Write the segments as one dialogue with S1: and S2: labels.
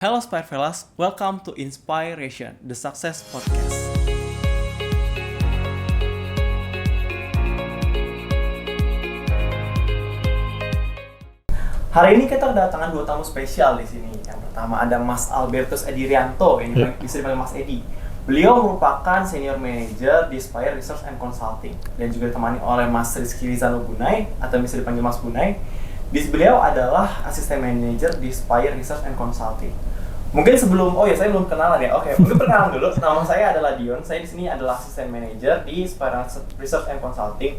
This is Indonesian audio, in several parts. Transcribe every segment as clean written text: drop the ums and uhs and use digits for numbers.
S1: Hello Spire Fellas, welcome to Inspiration, the Success Podcast. Hari ini kita kedatangan dua tamu spesial di sini. Yang pertama ada Mas Albertus Edi Rianto, ini bisa dipanggil Mas Edi. Beliau merupakan Senior Manager di Spire Research and Consulting dan juga ditemani oleh Mas Rizky Rizano Bunai atau bisa dipanggil Mas Bunai. Beliau adalah Asisten Manager di Spire Research and Consulting. Mungkin sebelum, saya belum kenalan ya. Oke, mungkin perkenalan dulu. Nama saya adalah Dion. Saya di sini adalah Assistant Manager di Spire Research and Consulting.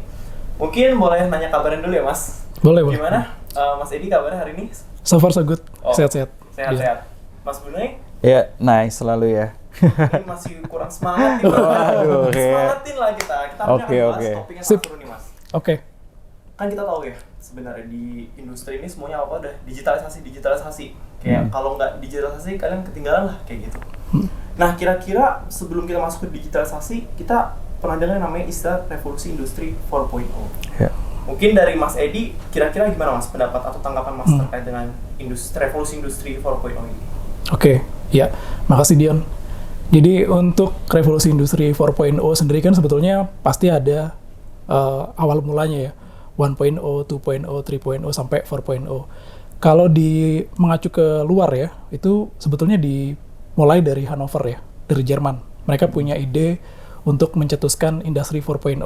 S1: Mungkin boleh nanya kabarin dulu ya, Mas.
S2: Boleh.
S1: Gimana, Mas Edi kabarnya hari ini?
S2: So far so good. Sehat-sehat.
S1: Sehat-sehat. Mas Bunai?
S3: Ya, nice selalu ya.
S1: Ini masih kurang semangat nih.
S3: Waduh,
S1: semangatin lah kita. Kita akan bahas topiknya
S2: Sip.
S1: seru nih, Mas.
S2: Oke.
S1: Kan kita tahu ya, sebenarnya di industri ini semuanya apa udah digitalisasi. Kayak kalau nggak digitalisasi kalian ketinggalan lah kayak gitu. Nah, kira-kira sebelum kita masuk ke digitalisasi, kita pernah dengar namanya istilah revolusi industri 4.0.
S3: Ya.
S1: Mungkin dari Mas Edi, kira-kira gimana Mas pendapat atau tanggapan Mas terkait dengan revolusi industri 4.0 ini?
S2: Oke, ya. Makasih Dion. Jadi untuk revolusi industri 4.0 sendiri kan sebetulnya pasti ada awal mulanya ya. 1.0, 2.0, 3.0 sampai 4.0. Kalau mengacu ke luar ya, itu sebetulnya dimulai dari Hannover ya, dari Jerman. Mereka punya ide untuk mencetuskan industri 4.0.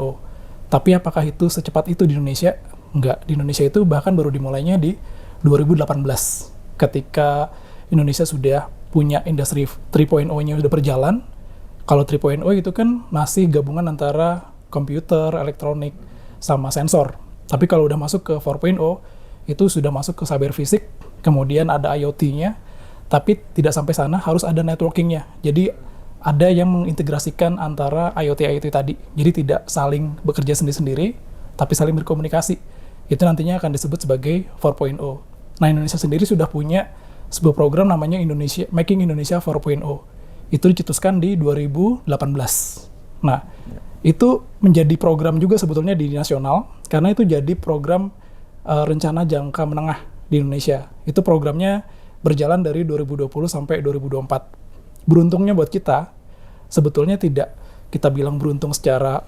S2: Tapi apakah itu secepat itu di Indonesia? Enggak. Di Indonesia itu bahkan baru dimulainya di 2018. Ketika Indonesia sudah punya industri 3.0-nya sudah berjalan. Kalau 3.0 itu kan masih gabungan antara komputer, elektronik, sama sensor. Tapi kalau udah masuk ke 4.0, itu sudah masuk ke cyber fisik, kemudian ada IoT-nya, tapi tidak sampai sana, harus ada networking-nya. Jadi ada yang mengintegrasikan antara IoT tadi. Jadi tidak saling bekerja sendiri-sendiri, tapi saling berkomunikasi. Itu nantinya akan disebut sebagai 4.0. Nah, Indonesia sendiri sudah punya sebuah program namanya Making Indonesia 4.0. Itu dicetuskan di 2018. Nah, itu menjadi program juga sebetulnya di nasional, karena itu jadi program rencana jangka menengah di Indonesia. Itu programnya berjalan dari 2020 sampai 2024. Beruntungnya buat kita, sebetulnya tidak kita bilang beruntung secara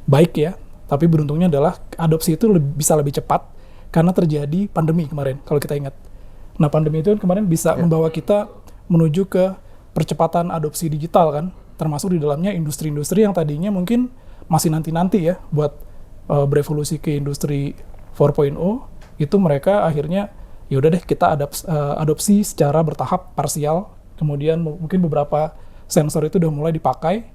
S2: baik ya, tapi beruntungnya adalah adopsi itu bisa lebih cepat karena terjadi pandemi kemarin, kalau kita ingat. Nah, pandemi itu kemarin bisa membawa kita menuju ke percepatan adopsi digital kan, termasuk di dalamnya industri-industri yang tadinya mungkin masih nanti-nanti ya buat berevolusi ke industri 4.0, itu mereka akhirnya ya udah deh kita adopsi secara bertahap parsial, kemudian mungkin beberapa sensor itu udah mulai dipakai,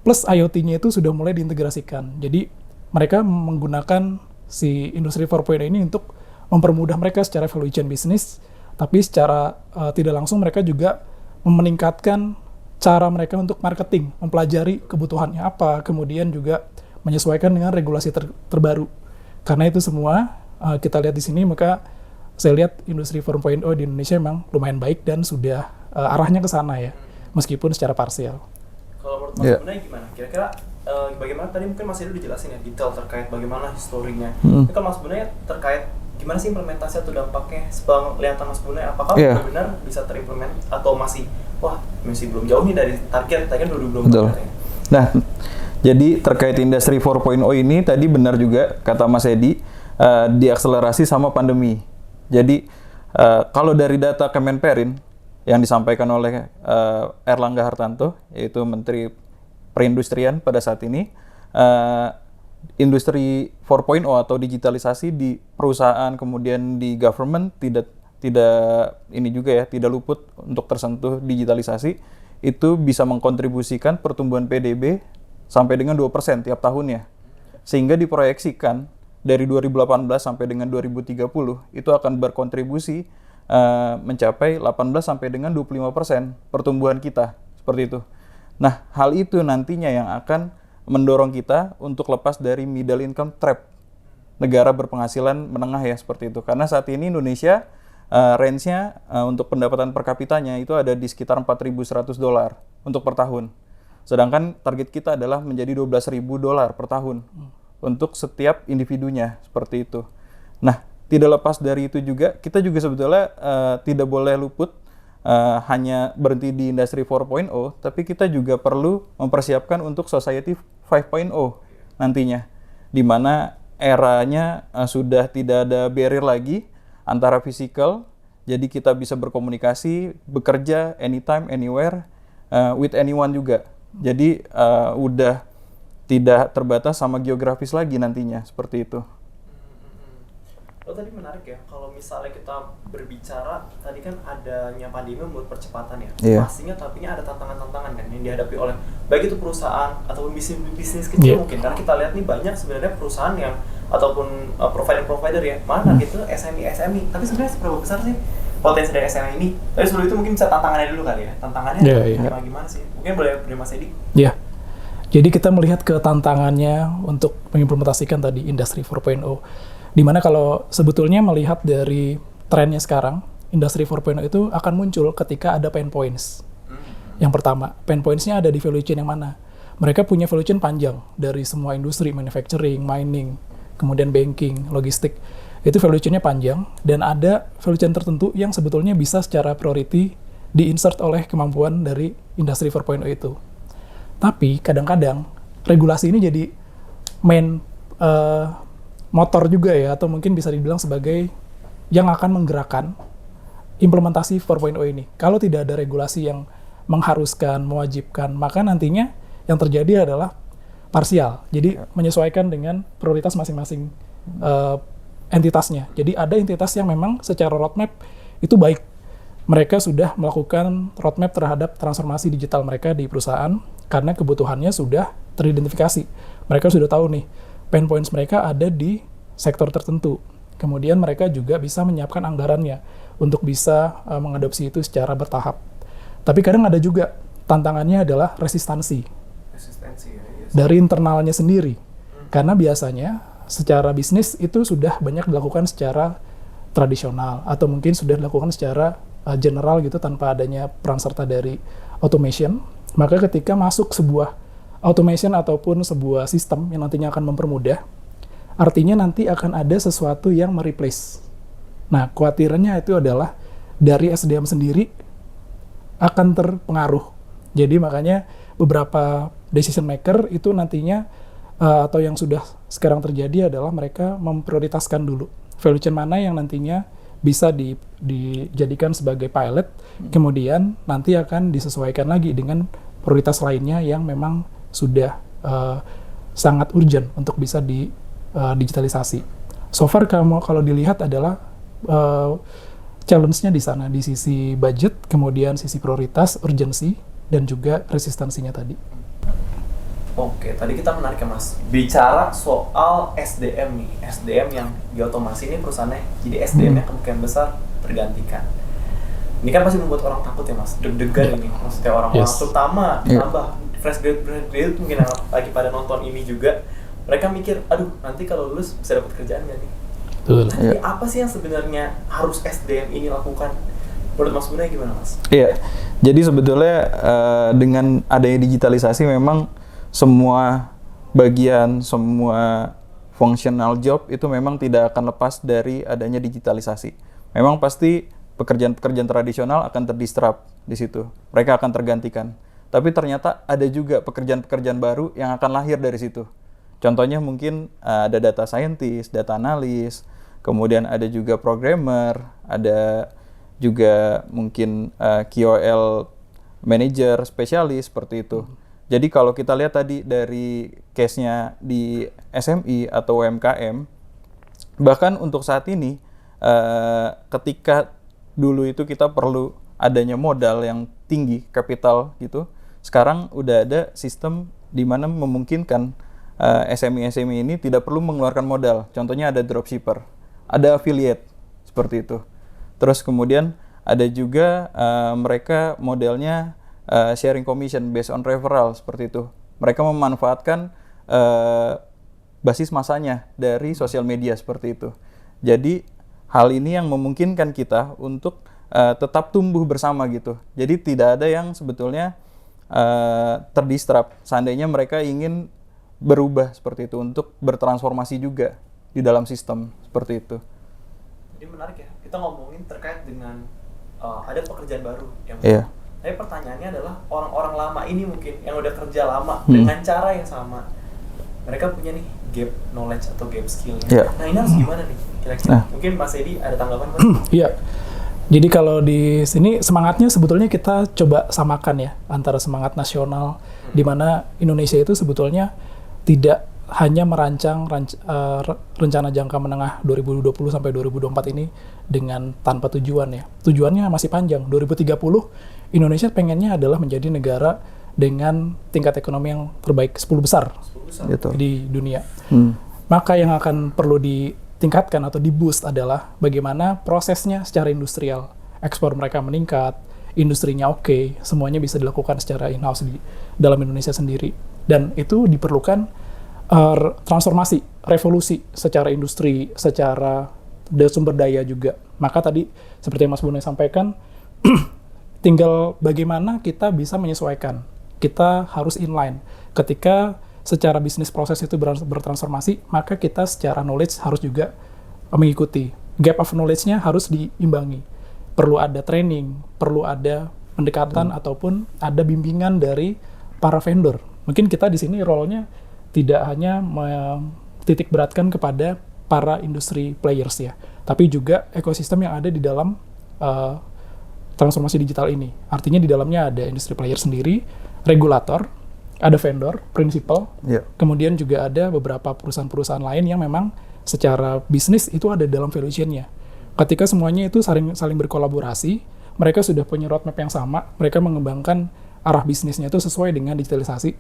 S2: plus IoT-nya itu sudah mulai diintegrasikan. Jadi mereka menggunakan si industri 4.0 ini untuk mempermudah mereka secara value chain bisnis, tapi secara tidak langsung mereka juga meningkatkan cara mereka untuk marketing, mempelajari kebutuhannya apa, kemudian juga menyesuaikan dengan regulasi terbaru. Karena itu semua kita lihat di sini, maka saya lihat industri 4.0 di Indonesia memang lumayan baik dan sudah arahnya ke sana ya, meskipun secara parsial.
S1: Kalau menurut Mas Bunai gimana? Kira-kira bagaimana tadi mungkin Mas Edu dijelasin ya detail terkait bagaimana historinya. Kalau Mas Bunai terkait gimana sih implementasi atau dampaknya sepengeliatan Mas Bunai, apakah benar-benar bisa terimplement atau masih belum jauh nih dari target 2024 ya?
S3: Nah, jadi terkait industri 4.0 ini tadi benar juga kata Mas Edi, diakselerasi sama pandemi. Jadi kalau dari data Kemenperin yang disampaikan oleh Erlangga Hartanto, yaitu Menteri Perindustrian pada saat ini, industri 4.0 atau digitalisasi di perusahaan kemudian di government tidak luput untuk tersentuh digitalisasi. Itu bisa mengkontribusikan pertumbuhan PDB sampai dengan 2% tiap tahunnya. Sehingga diproyeksikan dari 2018 sampai dengan 2030 itu akan berkontribusi mencapai 18 sampai dengan 25% pertumbuhan kita, seperti itu. Nah, hal itu nantinya yang akan mendorong kita untuk lepas dari middle income trap, negara berpenghasilan menengah ya, seperti itu. Karena saat ini Indonesia range-nya untuk pendapatan per kapitanya itu ada di sekitar $4.100 untuk per tahun. Sedangkan target kita adalah menjadi $12.000 per tahun untuk setiap individunya, seperti itu. Nah, tidak lepas dari itu juga, kita juga sebetulnya tidak boleh luput hanya berhenti di industri 4.0, tapi kita juga perlu mempersiapkan untuk society 5.0 nantinya, di mana eranya sudah tidak ada barrier lagi antara physical, jadi kita bisa berkomunikasi, bekerja anytime, anywhere, with anyone juga. Jadi udah tidak terbatas sama geografis lagi nantinya, seperti itu.
S1: Oh, tadi menarik ya, kalau misalnya kita berbicara, tadi kan adanya pandemi membuat percepatan ya.
S3: Iya.
S1: Pastinya tapi ada tantangan-tantangan kan yang dihadapi oleh baik itu perusahaan ataupun bisnis kecil mungkin. Karena kita lihat nih banyak sebenarnya perusahaan yang ataupun provider-provider ya, mana gitu SME, tapi sebenarnya seberapa besar sih potensi dari SME ini? Tapi sebelum itu mungkin bisa tantangannya dulu kali ya. Tantangannya gimana sih? Mungkin boleh Mas Edi?
S2: Ya. Jadi kita melihat ke tantangannya untuk mengimplementasikan tadi industri 4.0. Dimana kalau sebetulnya melihat dari trennya sekarang, industri 4.0 itu akan muncul ketika ada pain points. Yang pertama, pain points-nya ada di value chain yang mana? Mereka punya value chain panjang dari semua industri, manufacturing, mining, kemudian banking, logistik. Itu value chain-nya panjang, dan ada value chain tertentu yang sebetulnya bisa secara priority di-insert oleh kemampuan dari industri 4.0 itu. Tapi kadang-kadang regulasi ini jadi main motor juga ya, atau mungkin bisa dibilang sebagai yang akan menggerakkan implementasi 4.0 ini. Kalau tidak ada regulasi yang mengharuskan, mewajibkan, maka nantinya yang terjadi adalah parsial. Jadi menyesuaikan dengan prioritas masing-masing entitasnya. Jadi ada entitas yang memang secara roadmap itu baik. Mereka sudah melakukan roadmap terhadap transformasi digital mereka di perusahaan karena kebutuhannya sudah teridentifikasi. Mereka sudah tahu nih, pain points mereka ada di sektor tertentu. Kemudian mereka juga bisa menyiapkan anggarannya untuk bisa mengadopsi itu secara bertahap. Tapi kadang ada juga tantangannya adalah resistansi
S1: Ya,
S2: dari internalnya sendiri. Karena biasanya secara bisnis itu sudah banyak dilakukan secara tradisional atau mungkin sudah dilakukan secara general gitu tanpa adanya peran serta dari automation. Maka ketika masuk sebuah automation ataupun sebuah sistem yang nantinya akan mempermudah, artinya nanti akan ada sesuatu yang mereplace. Nah, khawatirannya itu adalah dari SDM sendiri akan terpengaruh. Jadi makanya beberapa decision maker itu nantinya atau yang sudah sekarang terjadi adalah mereka memprioritaskan dulu value chain mana yang nantinya bisa dijadikan sebagai pilot, kemudian nanti akan disesuaikan lagi dengan prioritas lainnya yang memang sudah sangat urgent untuk bisa digitalisasi. So far kalau dilihat adalah challenge-nya di sana, di sisi budget, kemudian sisi prioritas, urgensi, dan juga resistansinya tadi.
S1: Oke, tadi kita menarik ya Mas, bicara soal SDM nih, SDM yang diotomasi ini perusahaannya, jadi SDM-nya kemungkinan besar tergantikan. Ini kan pasti membuat orang takut ya Mas, deg-degan ini, maksudnya orang-orang terutama ditambah fresh graduate mungkin yang lagi pada nonton ini juga, mereka mikir, aduh nanti kalau lulus bisa dapat kerjaan nggak nih?
S2: Betul.
S1: Jadi apa sih yang sebenarnya harus SDM ini lakukan? Menurut Mas Buna gimana Mas?
S3: Iya, jadi sebetulnya dengan adanya digitalisasi memang semua bagian, semua functional job itu memang tidak akan lepas dari adanya digitalisasi. Memang pasti pekerjaan-pekerjaan tradisional akan terdisrupt di situ. Mereka akan tergantikan. Tapi ternyata ada juga pekerjaan-pekerjaan baru yang akan lahir dari situ. Contohnya mungkin ada data scientist, data analis, kemudian ada juga programmer, ada juga mungkin QOL manager, spesialis, seperti itu. Jadi kalau kita lihat tadi dari case-nya di SME atau UMKM, bahkan untuk saat ini, ketika dulu itu kita perlu adanya modal yang tinggi, kapital gitu, sekarang udah ada sistem di mana memungkinkan SME-SME ini tidak perlu mengeluarkan modal. Contohnya ada dropshipper, ada affiliate, seperti itu. Terus kemudian ada juga mereka modelnya sharing commission based on referral, seperti itu. Mereka memanfaatkan basis masanya dari sosial media, seperti itu. Jadi hal ini yang memungkinkan kita untuk tetap tumbuh bersama gitu. Jadi tidak ada yang sebetulnya terdisrupt. Seandainya mereka ingin berubah seperti itu untuk bertransformasi juga di dalam sistem seperti itu.
S1: Jadi menarik ya, kita ngomongin terkait dengan ada pekerjaan baru yang
S3: Iya.
S1: Tapi pertanyaannya adalah orang-orang lama ini mungkin yang udah kerja lama dengan cara yang sama, mereka punya nih gap knowledge atau gap skillnya.
S3: Iya.
S1: Nah ini harus gimana nih kira-kira?
S3: Nah.
S1: Mungkin Mas Edi ada tanggapan Mas?
S2: Iya. Jadi kalau di sini semangatnya sebetulnya kita coba samakan ya antara semangat nasional di mana Indonesia itu sebetulnya tidak hanya merancang rencana jangka menengah 2020 sampai 2024 ini dengan tanpa tujuan ya. Tujuannya masih panjang. 2030 Indonesia pengennya adalah menjadi negara dengan tingkat ekonomi yang terbaik 10 besar
S3: Gitu.
S2: di dunia. Maka yang akan perlu ditingkatkan atau di-boost adalah bagaimana prosesnya secara industrial. Ekspor mereka meningkat, industrinya oke, semuanya bisa dilakukan secara in-house di dalam Indonesia sendiri. Dan itu diperlukan transformasi, revolusi secara industri, secara sumber daya juga. Maka tadi seperti yang Mas Bunai sampaikan, tinggal bagaimana kita bisa menyesuaikan. Kita harus inline. Ketika secara bisnis proses itu bertransformasi, maka kita secara knowledge harus juga mengikuti. Gap of knowledge-nya harus diimbangi. Perlu ada training, perlu ada pendekatan ataupun ada bimbingan dari para vendor. Mungkin kita di sini role-nya tidak hanya titik beratkan kepada para industri players ya, tapi juga ekosistem yang ada di dalam transformasi digital ini. Artinya di dalamnya ada industri player sendiri, regulator, ada vendor, principal, kemudian juga ada beberapa perusahaan-perusahaan lain yang memang secara bisnis itu ada dalam value chain-nya. Ketika semuanya itu saling berkolaborasi, mereka sudah punya roadmap yang sama, mereka mengembangkan arah bisnisnya itu sesuai dengan digitalisasi.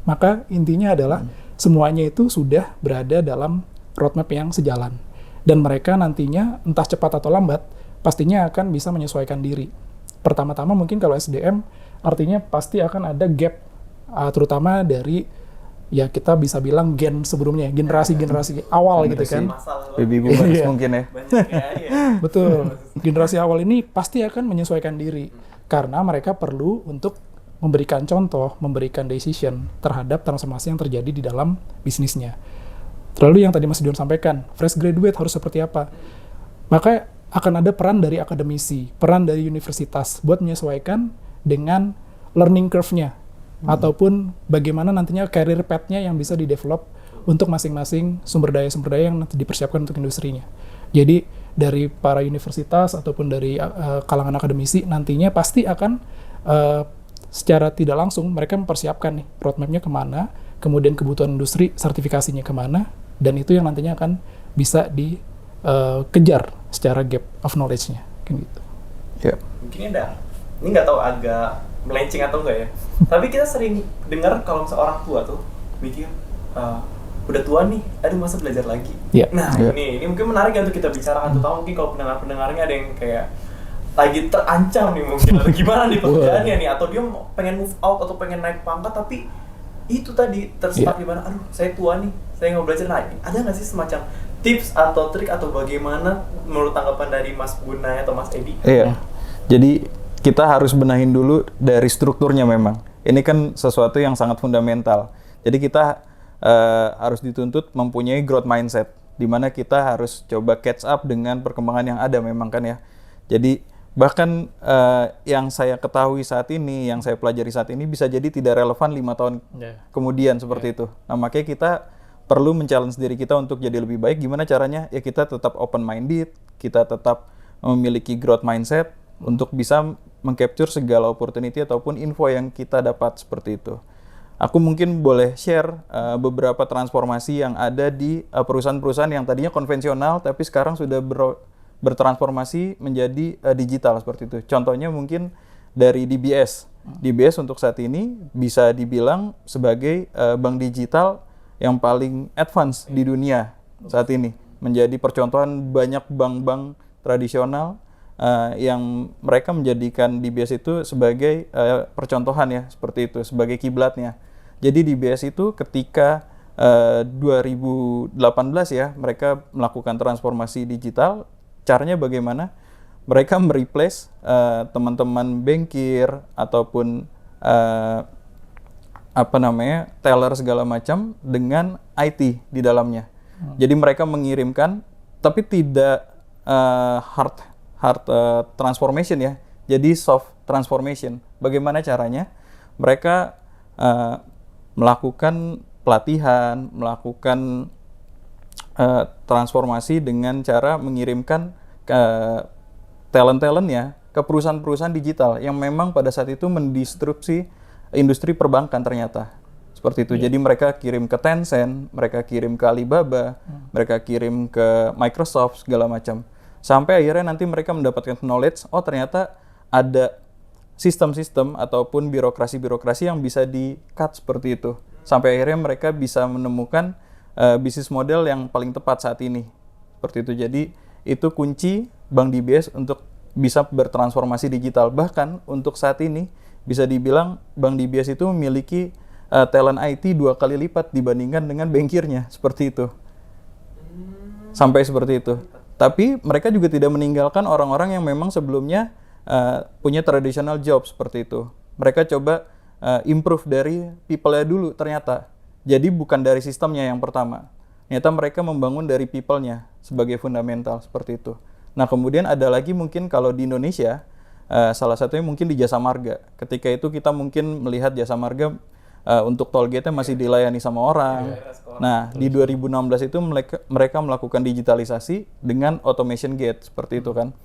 S2: Maka intinya adalah semuanya itu sudah berada dalam roadmap yang sejalan. Dan mereka nantinya entah cepat atau lambat, pastinya akan bisa menyesuaikan diri. Pertama-tama mungkin kalau SDM, artinya pasti akan ada gap, terutama dari, ya kita bisa bilang gen sebelumnya, generasi-generasi awal gitu kan.
S3: Baby boomers mungkin ya.
S2: Betul. Generasi awal ini pasti akan menyesuaikan diri. Karena mereka perlu untuk memberikan contoh, memberikan decision terhadap transformasi yang terjadi di dalam bisnisnya. Lalu yang tadi Mas Dion sampaikan, fresh graduate harus seperti apa? Maka akan ada peran dari akademisi, peran dari universitas buat menyesuaikan dengan learning curve-nya, ataupun bagaimana nantinya career path-nya yang bisa di-develop untuk masing-masing sumber daya yang nanti dipersiapkan untuk industrinya. Jadi dari para universitas ataupun dari kalangan akademisi nantinya pasti akan secara tidak langsung mereka mempersiapkan nih roadmap-nya kemana, kemudian kebutuhan industri, sertifikasinya kemana, dan itu yang nantinya akan bisa dikejar secara gap of knowledge-nya. Gitu.
S3: Yeah.
S1: Mungkin ini nggak tahu agak melenceng atau enggak ya, tapi kita sering dengar kalau misalnya orang tua tuh mikir, udah tua nih, aduh masa belajar lagi.
S2: Yeah.
S1: Nah ini mungkin menarik ya untuk kita bicarakan, terutama mungkin kalau pendengar-pendengarnya ada yang kayak lagi terancam nih mungkin atau gimana nih pekerjaannya nih, atau dia pengen move out atau pengen naik pangkat tapi itu tadi terstuck di mana, aduh saya tua nih, saya nggak belajar. Nah ada nggak sih semacam tips atau trik atau bagaimana menurut tanggapan dari Mas Bunai atau Mas Edi?
S3: Iya, jadi kita harus benahin dulu dari strukturnya memang. Ini kan sesuatu yang sangat fundamental. Jadi kita harus dituntut mempunyai growth mindset, di mana kita harus coba catch up dengan perkembangan yang ada memang kan ya. Jadi bahkan yang saya ketahui saat ini, yang saya pelajari saat ini bisa jadi tidak relevan 5 tahun kemudian seperti itu. Nah makanya kita perlu men-challenge diri kita untuk jadi lebih baik. Gimana caranya? Ya kita tetap open-minded, kita tetap memiliki growth mindset untuk bisa meng-capture segala opportunity ataupun info yang kita dapat seperti itu. Aku mungkin boleh share beberapa transformasi yang ada di perusahaan-perusahaan yang tadinya konvensional tapi sekarang sudah bertransformasi menjadi digital seperti itu. Contohnya mungkin dari DBS. DBS untuk saat ini bisa dibilang sebagai bank digital yang paling advance di dunia saat ini. Menjadi percontohan banyak bank-bank tradisional yang mereka menjadikan DBS itu sebagai percontohan ya, seperti itu, sebagai kiblatnya. Jadi DBS itu ketika 2018 ya, mereka melakukan transformasi digital. Caranya bagaimana? Mereka mereplace teman-teman bankir ataupun teller segala macam dengan IT di dalamnya. Jadi mereka mengirimkan, tapi tidak hard transformation ya, jadi soft transformation. Bagaimana caranya? Mereka melakukan pelatihan, melakukan transformasi dengan cara mengirimkan talent-talentnya ke perusahaan-perusahaan digital yang memang pada saat itu mendisrupsi industri perbankan ternyata. Seperti itu. Jadi mereka kirim ke Tencent, mereka kirim ke Alibaba, mereka kirim ke Microsoft, segala macam. Sampai akhirnya nanti mereka mendapatkan knowledge, oh ternyata ada sistem-sistem ataupun birokrasi-birokrasi yang bisa di-cut seperti itu. Sampai akhirnya mereka bisa menemukan bisnis model yang paling tepat saat ini. Seperti itu. Jadi itu kunci Bank DBS untuk bisa bertransformasi digital. Bahkan untuk saat ini bisa dibilang Bank DBS itu memiliki talent IT 2 kali lipat dibandingkan dengan bankirnya, seperti itu. Sampai seperti itu. Tapi mereka juga tidak meninggalkan orang-orang yang memang sebelumnya punya traditional job seperti itu. Mereka coba improve dari people-nya dulu ternyata. Jadi bukan dari sistemnya yang pertama. Ternyata mereka membangun dari people-nya sebagai fundamental seperti itu. Nah kemudian ada lagi mungkin kalau di Indonesia, salah satunya mungkin di Jasa Marga. Ketika itu kita mungkin melihat Jasa Marga untuk toll gate-nya masih dilayani sama orang. Nah, di 2016 itu mereka melakukan digitalisasi dengan automation gate seperti itu kan.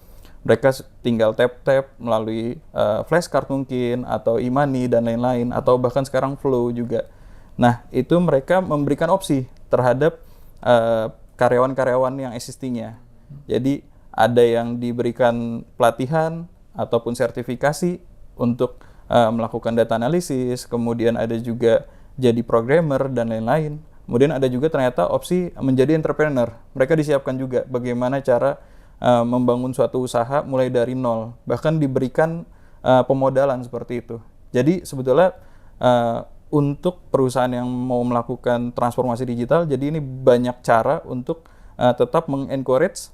S3: Mereka tinggal tap-tap melalui flashcard mungkin atau e-money dan lain-lain atau bahkan sekarang flow juga. Nah, itu mereka memberikan opsi terhadap karyawan-karyawan yang existing-nya. Jadi ada yang diberikan pelatihan ataupun sertifikasi untuk melakukan data analisis, kemudian ada juga jadi programmer dan lain-lain. Kemudian ada juga ternyata opsi menjadi entrepreneur. Mereka disiapkan juga bagaimana cara membangun suatu usaha mulai dari nol, bahkan diberikan pemodalan seperti itu. Jadi sebetulnya untuk perusahaan yang mau melakukan transformasi digital, jadi ini banyak cara untuk tetap mengencourage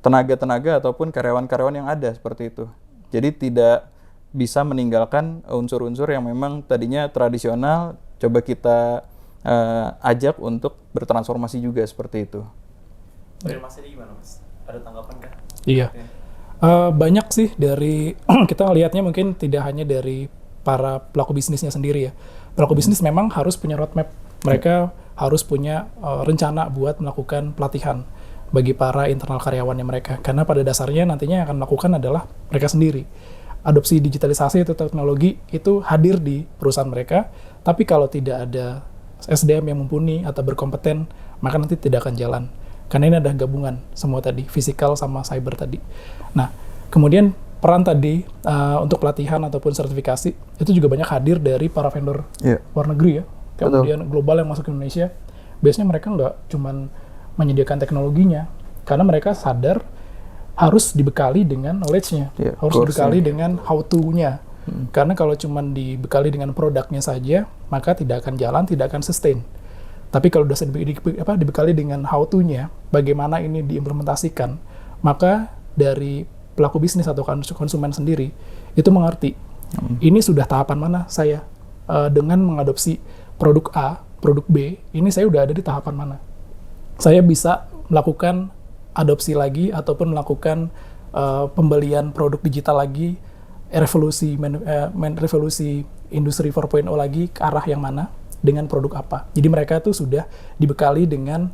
S3: tenaga-tenaga ataupun karyawan-karyawan yang ada seperti itu. Jadi tidak bisa meninggalkan unsur-unsur yang memang tadinya tradisional, coba kita ajak untuk bertransformasi juga seperti itu.
S1: Dari Mas Edi gimana Mas? Ada tanggapan kah?
S2: Iya. Banyak sih dari kita lihatnya mungkin tidak hanya dari para pelaku bisnisnya sendiri ya. Pelaku bisnis memang harus punya roadmap. Mereka harus punya rencana buat melakukan pelatihan bagi para internal karyawannya mereka. Karena pada dasarnya nantinya yang akan melakukan adalah mereka sendiri. Adopsi digitalisasi atau teknologi itu hadir di perusahaan mereka, tapi kalau tidak ada SDM yang mumpuni atau berkompeten, maka nanti tidak akan jalan. Karena ini ada gabungan semua tadi, fisikal sama cyber tadi. Nah, kemudian peran tadi untuk pelatihan ataupun sertifikasi itu juga banyak hadir dari para vendor luar negeri ya. Kemudian global yang masuk ke Indonesia, biasanya mereka nggak cuman menyediakan teknologinya, karena mereka sadar harus dibekali dengan knowledge-nya, harus dibekali dengan how to-nya. Karena kalau cuma dibekali dengan produknya saja, maka tidak akan jalan, tidak akan sustain. Tapi kalau sudah dibekali dengan how to-nya, bagaimana ini diimplementasikan, maka dari pelaku bisnis atau konsumen sendiri, itu mengerti, ini sudah tahapan mana saya, dengan mengadopsi produk A, produk B, ini saya udah ada di tahapan mana. Saya bisa melakukan adopsi lagi ataupun melakukan pembelian produk digital lagi, revolusi industri 4.0 lagi ke arah yang mana dengan produk apa. Jadi mereka tuh sudah dibekali dengan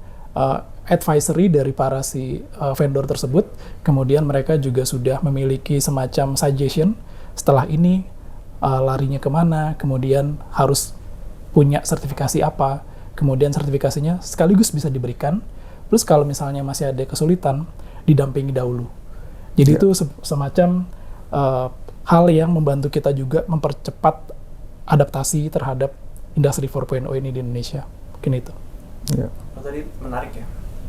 S2: advisory dari para si vendor tersebut. Kemudian mereka juga sudah memiliki semacam suggestion setelah ini larinya kemana, kemudian harus punya sertifikasi apa, kemudian sertifikasinya sekaligus bisa diberikan. Terus kalau misalnya masih ada kesulitan, didampingi dahulu. Jadi itu semacam hal yang membantu kita juga mempercepat adaptasi terhadap industri 4.0 ini di Indonesia. Mungkin itu.
S1: Tadi menarik ya,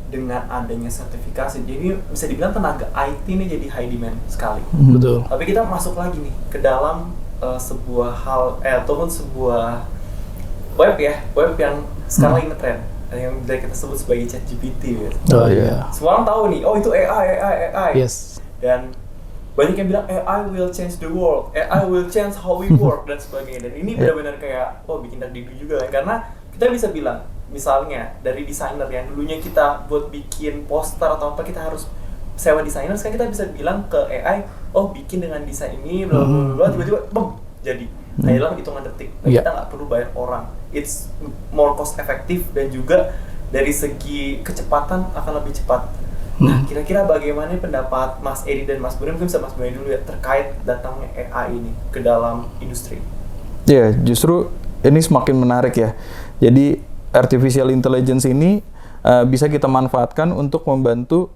S1: dengan adanya sertifikasi, jadi bisa dibilang tenaga IT ini jadi high demand sekali.
S2: Betul.
S1: Tapi kita masuk lagi nih ke dalam sebuah hal, ataupun sebuah web yang sekarang lagi ngetrend, yang bisa kita sebut sebagai ChatGPT ya.
S2: Oh iya.
S1: Semua orang tahu nih, oh itu AI.
S2: Yes.
S1: Dan banyak yang bilang AI will change the world, AI will change how we work dan sebagainya. Dan ini benar-benar kayak, bikin deg-degan juga kan. Karena kita bisa bilang, misalnya dari desainer yang dulunya kita buat bikin poster atau apa, kita harus sewa desainer, kan kita bisa bilang ke AI, oh bikin dengan desain ini, bla bla bla, tiba-tiba boom, jadi. Nah, dalam hitungan detik.
S2: Yeah.
S1: Kita nggak perlu bayar orang. It's more cost efektif dan juga dari segi kecepatan akan lebih cepat. Nah, kira-kira bagaimana pendapat Mas Edi dan Mas Buni, mungkin bisa Mas Buni dulu ya, terkait datangnya AI ini ke dalam industri?
S3: Ya, justru ini semakin menarik ya. Jadi artificial intelligence ini bisa kita manfaatkan untuk membantu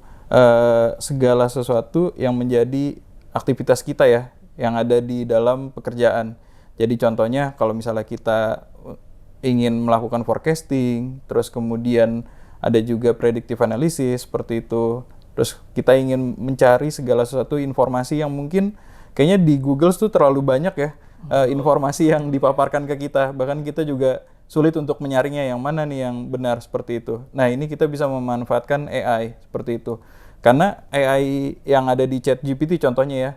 S3: segala sesuatu yang menjadi aktivitas kita ya, yang ada di dalam pekerjaan. Jadi contohnya kalau misalnya kita ingin melakukan forecasting, terus kemudian ada juga predictive analysis seperti itu. Terus kita ingin mencari segala sesuatu informasi yang mungkin kayaknya di Google tuh terlalu banyak ya informasi yang dipaparkan ke kita. Bahkan kita juga sulit untuk menyaringnya yang mana nih yang benar seperti itu. Nah, ini kita bisa memanfaatkan AI seperti itu. Karena AI yang ada di ChatGPT contohnya ya,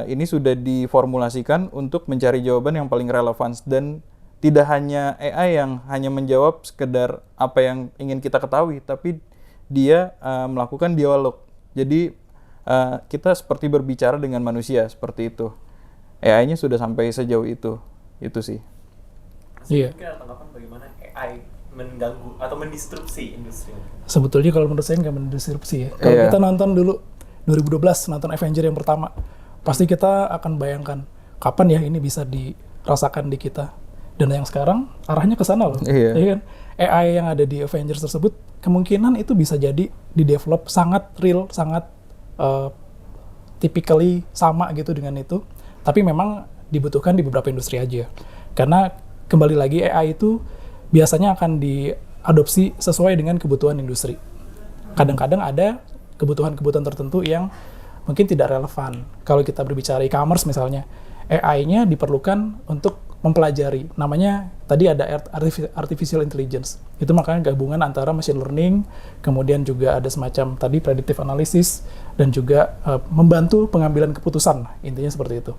S3: ini sudah diformulasikan untuk mencari jawaban yang paling relevan, dan tidak hanya AI yang hanya menjawab sekedar apa yang ingin kita ketahui, tapi dia melakukan dialog. Jadi kita seperti berbicara dengan manusia seperti itu. AI-nya sudah sampai sejauh itu sih.
S2: Iya.
S1: Mungkin ada tanggapan bagaimana AI mengganggu atau mendisrupsi industri?
S2: Sebetulnya kalau menurut saya nggak mendisrupsi ya. Kalau kita nonton dulu 2012 nonton Avenger yang pertama, pasti kita akan bayangkan kapan ya ini bisa dirasakan di kita. Dan yang sekarang arahnya ke sana loh.
S3: Iya.
S2: Ya kan? AI yang ada di Avengers tersebut kemungkinan itu bisa jadi di-develop sangat real, sangat typically sama gitu dengan itu. Tapi memang dibutuhkan di beberapa industri aja. Karena kembali lagi AI itu biasanya akan diadopsi sesuai dengan kebutuhan industri. Kadang-kadang ada kebutuhan-kebutuhan tertentu yang mungkin tidak relevan. Kalau kita berbicara e-commerce misalnya, AI-nya diperlukan untuk mempelajari. Namanya tadi ada artificial intelligence. Itu makanya gabungan antara machine learning, kemudian juga ada semacam tadi predictive analysis, dan juga membantu pengambilan keputusan. Intinya seperti itu.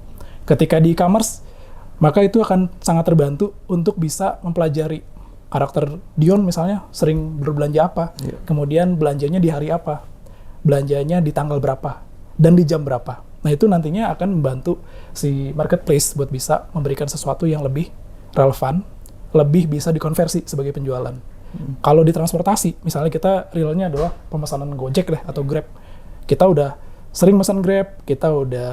S2: Ketika di e-commerce, maka itu akan sangat terbantu untuk bisa mempelajari karakter Dion misalnya sering berbelanja apa, kemudian belanjanya di hari apa, belanjanya di tanggal berapa, dan di jam berapa. Nah, itu nantinya akan membantu si marketplace buat bisa memberikan sesuatu yang lebih relevan, lebih bisa dikonversi sebagai penjualan. Kalau di transportasi, misalnya kita realnya adalah pemesanan Gojek deh, atau Grab. Kita udah sering pesan Grab, kita udah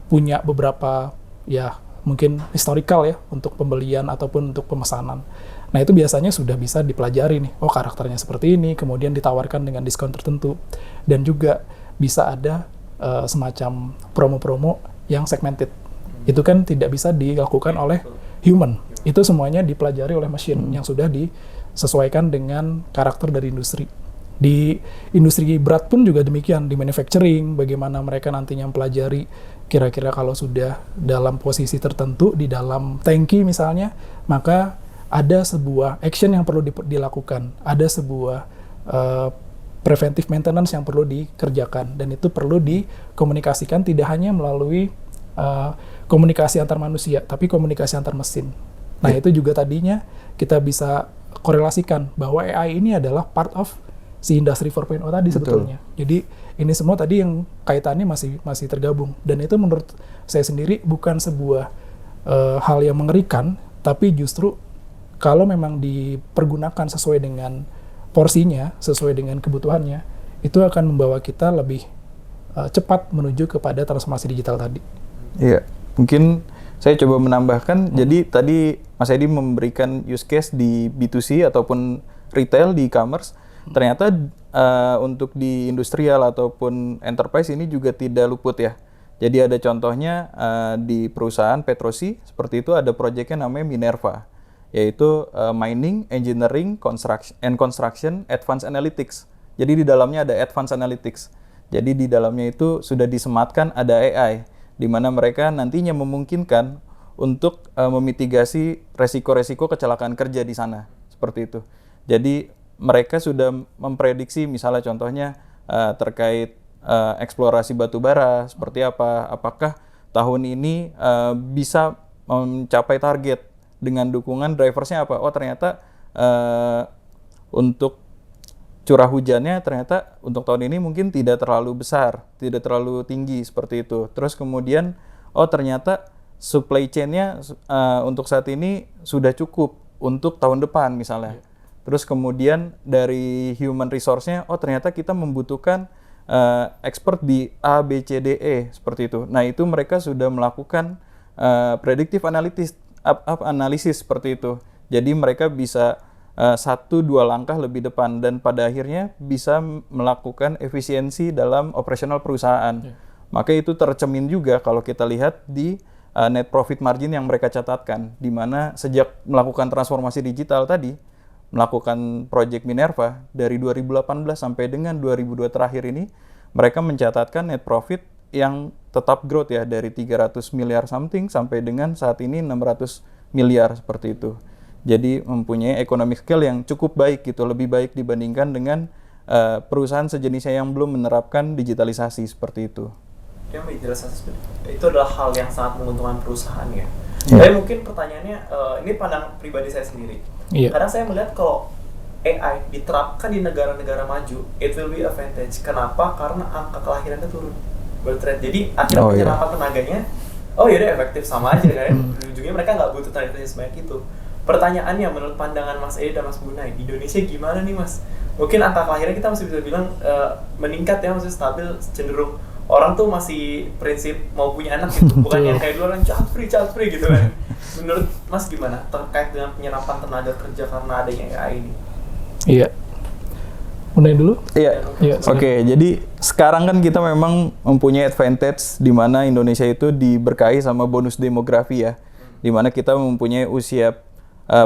S2: punya beberapa, ya mungkin historical ya, untuk pembelian ataupun untuk pemesanan. Nah, itu biasanya sudah bisa dipelajari nih, oh karakternya seperti ini, kemudian ditawarkan dengan diskon tertentu. Dan juga bisa ada semacam promo-promo yang segmented. Itu kan tidak bisa dilakukan oleh human. Itu semuanya dipelajari oleh mesin yang sudah disesuaikan dengan karakter dari industri. Di industri berat pun juga demikian, di manufacturing, bagaimana mereka nantinya mempelajari kira-kira kalau sudah dalam posisi tertentu, di dalam tangki misalnya, maka ada sebuah action yang perlu dilakukan, ada sebuah preventive maintenance yang perlu dikerjakan, dan itu perlu dikomunikasikan tidak hanya melalui komunikasi antar manusia, tapi komunikasi antar mesin. Nah, itu juga tadinya kita bisa korelasikan bahwa AI ini adalah part of si industri 4.0 tadi sebetulnya. Jadi ini semua tadi yang kaitannya masih tergabung, dan itu menurut saya sendiri bukan sebuah hal yang mengerikan, tapi justru kalau memang dipergunakan sesuai dengan porsinya, sesuai dengan kebutuhannya, itu akan membawa kita lebih cepat menuju kepada transformasi digital tadi.
S3: Iya, mungkin saya coba menambahkan. Jadi tadi Mas Edi memberikan use case di B2C ataupun retail, di e-commerce. Ternyata untuk di industrial ataupun enterprise ini juga tidak luput ya. Jadi ada contohnya di perusahaan Petrosi, seperti itu ada proyeknya namanya Minerva, yaitu Mining, Engineering, Construction, Advanced Analytics. Jadi di dalamnya ada Advanced Analytics. Jadi di dalamnya itu sudah disematkan ada AI, di mana mereka nantinya memungkinkan untuk memitigasi resiko-resiko kecelakaan kerja di sana, seperti itu. Jadi mereka sudah memprediksi, misalnya contohnya terkait eksplorasi batu bara seperti apa, apakah tahun ini bisa mencapai target dengan dukungan driversnya apa. Oh ternyata untuk curah hujannya ternyata untuk tahun ini mungkin tidak terlalu besar, tidak terlalu tinggi seperti itu. Terus kemudian, ternyata supply chain-nya untuk saat ini sudah cukup untuk tahun depan misalnya. Terus kemudian dari human resource-nya, ternyata kita membutuhkan expert di A, B, C, D, E seperti itu. Nah itu mereka sudah melakukan predictive analisis seperti itu. Jadi mereka bisa 1-2 langkah lebih depan dan pada akhirnya bisa melakukan efisiensi dalam operasional perusahaan. Maka itu tercermin juga kalau kita lihat di net profit margin yang mereka catatkan, di mana sejak melakukan transformasi digital tadi, melakukan Project Minerva dari 2018 sampai dengan 2002 terakhir ini, mereka mencatatkan net profit yang tetap growth ya dari 300 miliar something sampai dengan saat ini 600 miliar seperti itu. Jadi mempunyai economic scale yang cukup baik gitu, lebih baik dibandingkan dengan perusahaan sejenisnya yang belum menerapkan digitalisasi seperti itu.
S1: Yang digitalisasi itu adalah hal yang sangat menguntungkan perusahaan ya. Tapi mungkin pertanyaannya, ini pandang pribadi saya sendiri. Karena saya melihat kalau AI diterapkan di negara-negara maju, it will be advantage. Kenapa? Karena angka kelahirannya turun, birth rate. Jadi akhirnya penyerapan tenaganya, yaudah efektif sama aja kan. Ujungnya mereka nggak butuh tenaga kerja sebanyak itu. Pertanyaannya, menurut pandangan Mas Edi dan Mas Bunai, di Indonesia gimana nih Mas? Mungkin angka kelahiran kita masih bisa bilang meningkat ya, maksudnya stabil, cenderung orang tuh masih prinsip mau punya anak gitu, bukan yang kayak dulu orang capri gitu kan. Menurut Mas gimana terkait dengan penyerapan tenaga kerja karena adanya AI ini?
S2: Iya. Bunai dulu?
S3: Iya. Oke, jadi sekarang kan kita memang mempunyai advantage di mana Indonesia itu diberkahi sama bonus demografi ya. Di mana kita mempunyai usia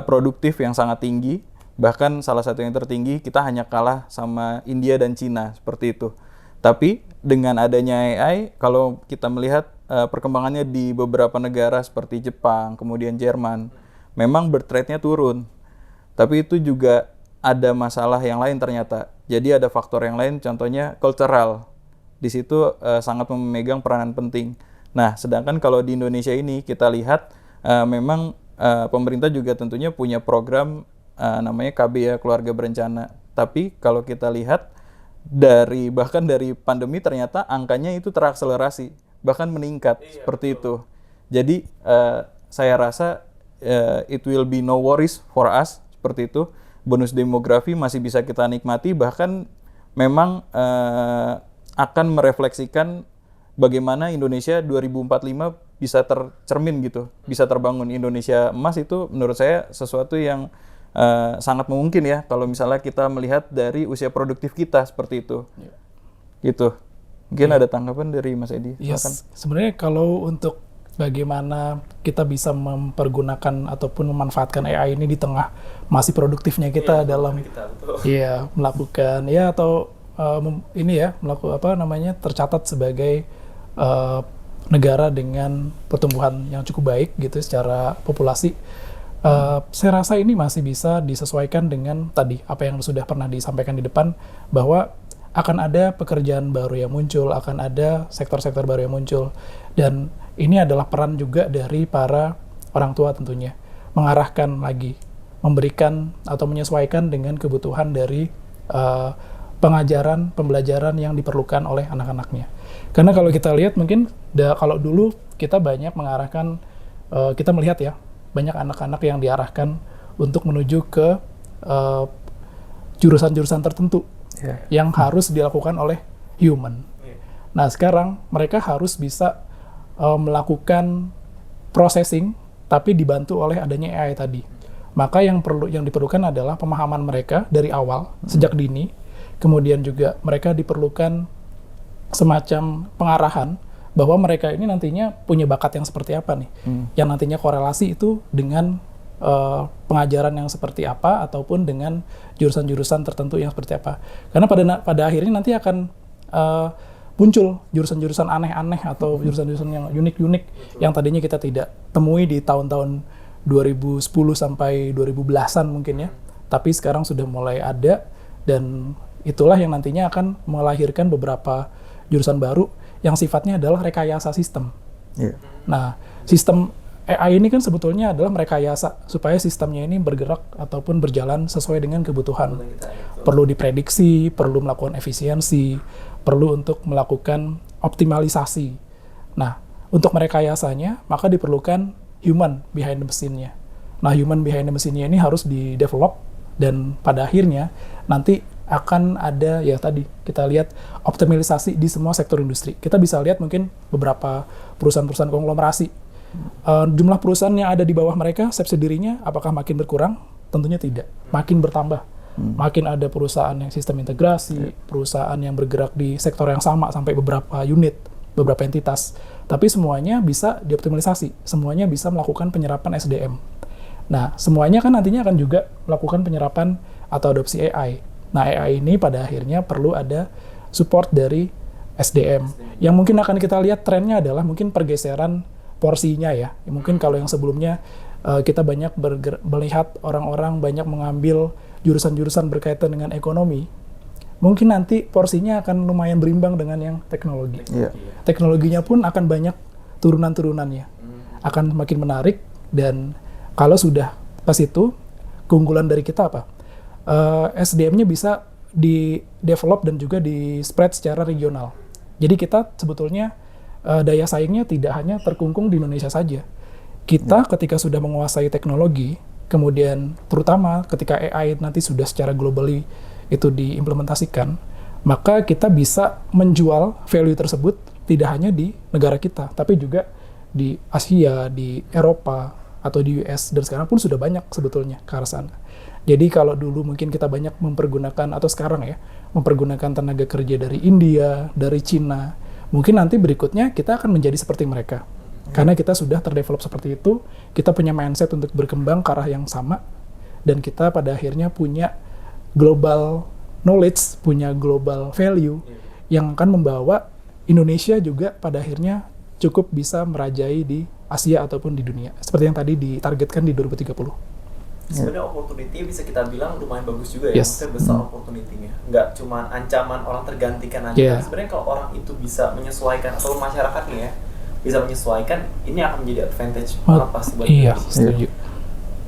S3: produktif yang sangat tinggi, bahkan salah satu yang tertinggi, kita hanya kalah sama India dan Cina seperti itu. Tapi dengan adanya AI, kalau kita melihat perkembangannya di beberapa negara seperti Jepang, kemudian Jerman, memang birth rate-nya turun. Tapi itu juga ada masalah yang lain ternyata. Jadi ada faktor yang lain, contohnya cultural. Di situ sangat memegang peranan penting. Nah, sedangkan kalau di Indonesia ini kita lihat memang pemerintah juga tentunya punya program namanya KB ya, keluarga berencana. Tapi kalau kita lihat bahkan dari pandemi ternyata angkanya itu terakselerasi, bahkan meningkat seperti itu. Jadi saya rasa it will be no worries for us seperti itu. Bonus demografi masih bisa kita nikmati, bahkan memang akan merefleksikan bagaimana Indonesia 2045 bisa tercermin gitu, bisa terbangun. Indonesia emas itu menurut saya sesuatu yang sangat mungkin ya kalau misalnya kita melihat dari usia produktif kita seperti itu. Gitu. Mungkin ada tanggapan dari Mas Edi?
S2: Yes. Sebenarnya kalau untuk bagaimana kita bisa mempergunakan ataupun memanfaatkan AI ini di tengah masih produktifnya kita dalam melakukan tercatat sebagai negara dengan pertumbuhan yang cukup baik gitu secara populasi. Saya rasa ini masih bisa disesuaikan dengan tadi apa yang sudah pernah disampaikan di depan, bahwa akan ada pekerjaan baru yang muncul, akan ada sektor-sektor baru yang muncul, dan ini adalah peran juga dari para orang tua tentunya, mengarahkan lagi, memberikan atau menyesuaikan dengan kebutuhan dari pengajaran, pembelajaran yang diperlukan oleh anak-anaknya. Karena kalau kita lihat mungkin kalau dulu kita banyak mengarahkan, kita melihat ya, banyak anak-anak yang diarahkan untuk menuju ke jurusan-jurusan tertentu yang harus dilakukan oleh human. Nah sekarang mereka harus bisa melakukan processing, tapi dibantu oleh adanya AI tadi. Maka yang diperlukan adalah pemahaman mereka dari awal, sejak dini. Kemudian juga mereka diperlukan semacam pengarahan bahwa mereka ini nantinya punya bakat yang seperti apa nih, yang nantinya korelasi itu dengan pengajaran yang seperti apa ataupun dengan jurusan-jurusan tertentu yang seperti apa. Karena pada akhirnya nanti akan muncul jurusan-jurusan aneh-aneh atau jurusan-jurusan yang unik-unik yang tadinya kita tidak temui di tahun-tahun 2010 sampai 2010-an mungkin ya. Tapi sekarang sudah mulai ada, dan itulah yang nantinya akan melahirkan beberapa jurusan baru yang sifatnya adalah rekayasa sistem. Nah, sistem AI ini kan sebetulnya adalah merekayasa supaya sistemnya ini bergerak ataupun berjalan sesuai dengan kebutuhan. Perlu diprediksi, perlu melakukan efisiensi, perlu untuk melakukan optimalisasi. Nah, untuk merekayasanya, maka diperlukan human behind the machine-nya. Nah, human behind the machine-nya ini harus di-develop, dan pada akhirnya nanti akan ada, ya tadi kita lihat optimalisasi di semua sektor industri. Kita bisa lihat mungkin beberapa perusahaan-perusahaan konglomerasi. Jumlah perusahaan yang ada di bawah mereka, subsidiary-nya apakah makin berkurang? Tentunya tidak, makin bertambah. Makin ada perusahaan yang sistem integrasi, perusahaan yang bergerak di sektor yang sama sampai beberapa unit, beberapa entitas. Tapi semuanya bisa dioptimalisasi, semuanya bisa melakukan penyerapan SDM. Nah, semuanya kan nantinya akan juga melakukan penyerapan atau adopsi AI. Nah, AI ini pada akhirnya perlu ada support dari SDM. Yang mungkin akan kita lihat trennya adalah mungkin pergeseran porsinya ya. Mungkin kalau yang sebelumnya kita banyak melihat orang-orang banyak mengambil jurusan-jurusan berkaitan dengan ekonomi, mungkin nanti porsinya akan lumayan berimbang dengan yang teknologi. Teknologinya pun akan banyak turunan-turunannya, akan makin menarik. Dan kalau sudah ke situ, keunggulan dari kita apa? SDM-nya bisa di-develop dan juga di-spread secara regional. Jadi kita sebetulnya daya saingnya tidak hanya terkungkung di Indonesia saja. Kita ketika sudah menguasai teknologi, kemudian terutama ketika AI nanti sudah secara globally itu diimplementasikan, maka kita bisa menjual value tersebut tidak hanya di negara kita, tapi juga di Asia, di Eropa, atau di US, dan sekarang pun sudah banyak sebetulnya ke arah sana. Jadi kalau dulu mungkin kita banyak mempergunakan, atau sekarang ya, mempergunakan tenaga kerja dari India, dari Cina, mungkin nanti berikutnya kita akan menjadi seperti mereka. Karena kita sudah terdevelop seperti itu, kita punya mindset untuk berkembang ke arah yang sama, dan kita pada akhirnya punya global knowledge, punya global value, yang akan membawa Indonesia juga pada akhirnya cukup bisa merajai di Asia ataupun di dunia. Seperti yang tadi ditargetkan di 2030.
S1: Sebenarnya opportunity bisa kita bilang lumayan bagus juga ya, maksudnya besar opportunity-nya. Nggak cuma ancaman orang tergantikan aja. Sebenarnya kalau orang itu bisa menyesuaikan, atau masyarakat nih ya, bisa menyesuaikan, ini akan menjadi advantage banget pasti buat
S2: setuju.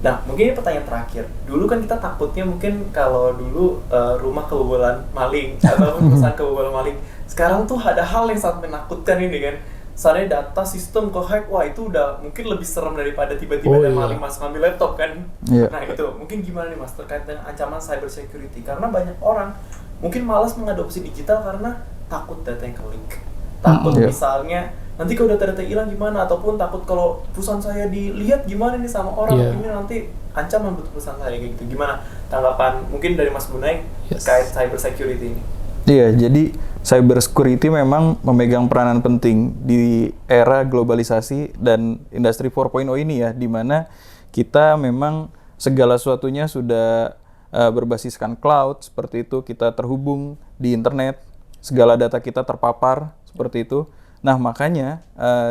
S1: Nah, mungkin ini pertanyaan terakhir. Dulu kan kita takutnya mungkin kalau dulu rumah kebobolan maling, atau perusahaan kebobolan maling. Sekarang tuh ada hal yang sangat menakutkan ini kan. Soalnya data sistem ke-hack, wah itu udah mungkin lebih serem daripada tiba-tiba ada maling masuk ambil laptop kan. Nah itu, mungkin gimana nih Mas terkait dengan ancaman cyber security? Karena banyak orang mungkin malas mengadopsi digital karena takut datanya ke-leak. Takut misalnya, nanti kalau data-data hilang gimana? Ataupun takut kalau perusahaan saya dilihat gimana nih sama orang, ini nanti ancaman buat perusahaan saya kayak gitu. Gimana tanggapan mungkin dari Mas Bunai terkait cyber security ini?
S3: Iya, jadi cyber security memang memegang peranan penting di era globalisasi dan industri 4.0 ini ya, di mana kita memang segala sesuatunya sudah berbasiskan cloud, seperti itu, kita terhubung di internet, segala data kita terpapar, seperti itu. Nah, makanya